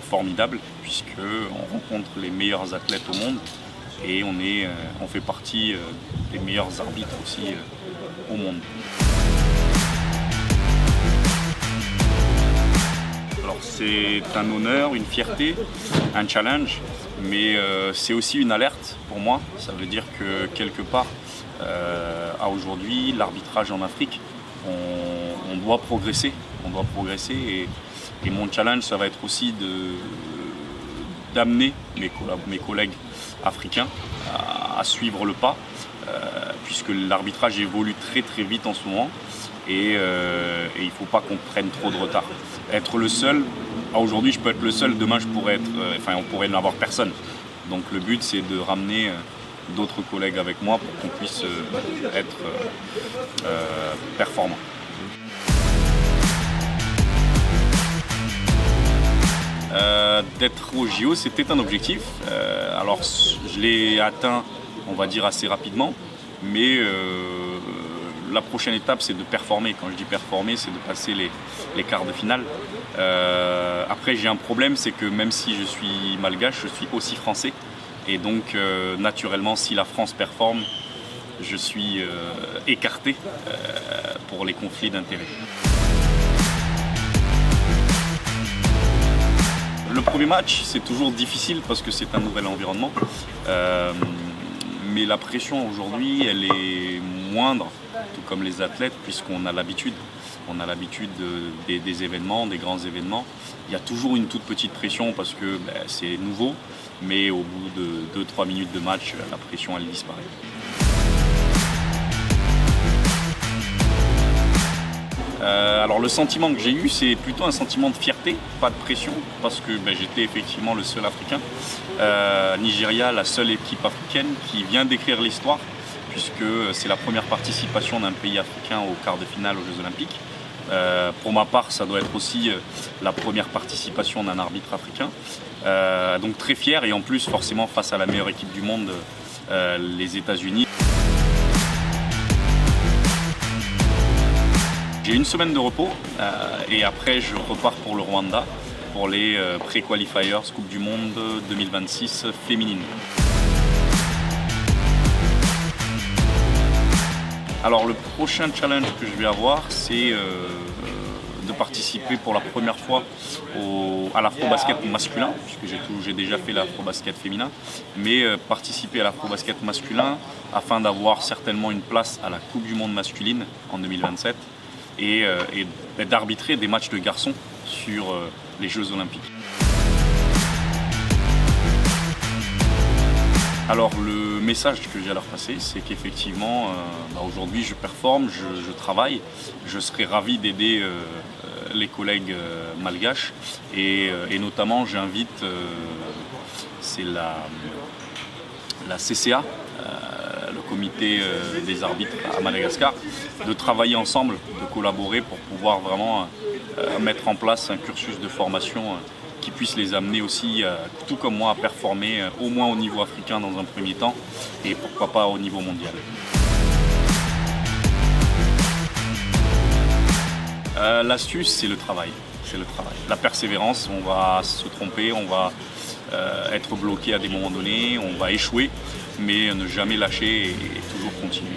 formidable puisqu'on rencontre les meilleurs athlètes au monde et on fait partie des meilleurs arbitres aussi au monde. Alors c'est un honneur, une fierté, un challenge, mais c'est aussi une alerte pour moi. Ça veut dire que quelque part, à aujourd'hui, l'arbitrage en Afrique, on doit progresser. Et mon challenge, ça va être aussi d'amener mes collègues africains à suivre le pas, puisque l'arbitrage évolue très très vite en ce moment et il ne faut pas qu'on prenne trop de retard. Être le seul, aujourd'hui je peux être le seul, demain on pourrait n'avoir personne. Donc le but c'est de ramener d'autres collègues avec moi pour qu'on puisse être performant. D'être au JO, c'était un objectif. Alors je l'ai atteint, on va dire, assez rapidement, mais la prochaine étape c'est de performer. Quand je dis performer, c'est de passer les quarts de finale. Après j'ai un problème, c'est que même si je suis malgache, je suis aussi français. Et donc naturellement, si la France performe, je suis écarté pour les conflits d'intérêts. Le premier match, c'est toujours difficile parce que c'est un nouvel environnement. Mais la pression aujourd'hui, elle est moindre, tout comme les athlètes, puisqu'on a l'habitude. On a l'habitude des événements, des grands événements. Il y a toujours une toute petite pression parce que c'est nouveau, mais au bout de 2-3 minutes de match, la pression, elle disparaît. Alors le sentiment que j'ai eu, c'est plutôt un sentiment de fierté, pas de pression, parce que j'étais effectivement le seul Africain. Nigeria, la seule équipe africaine qui vient d'écrire l'histoire, puisque c'est la première participation d'un pays africain au quart de finale aux Jeux Olympiques. Pour ma part, ça doit être aussi la première participation d'un arbitre africain. Donc très fier, et en plus forcément face à la meilleure équipe du monde, les États-Unis. J'ai une semaine de repos et après je repars pour le Rwanda pour les pré-qualifiers Coupe du Monde 2026 féminine. Alors le prochain challenge que je vais avoir, c'est de participer pour la première fois à l'afro-basket masculin, puisque j'ai déjà fait l'afro-basket féminin, mais participer à l'afro-basket masculin afin d'avoir certainement une place à la Coupe du Monde masculine en 2027. Et d'arbitrer des matchs de garçons sur les Jeux Olympiques. Alors le message que j'ai à leur passer, c'est qu'effectivement aujourd'hui je performe, je travaille, je serais ravi d'aider les collègues malgaches et notamment j'invite, c'est la CCA, le comité des arbitres à Madagascar, de travailler ensemble, de collaborer pour pouvoir vraiment mettre en place un cursus de formation qui puisse les amener aussi, tout comme moi, à performer au moins au niveau africain dans un premier temps et pourquoi pas au niveau mondial. L'astuce, c'est le travail. La persévérance, on va se tromper, on va être bloqué à des moments donnés, on va échouer, mais ne jamais lâcher et toujours continuer.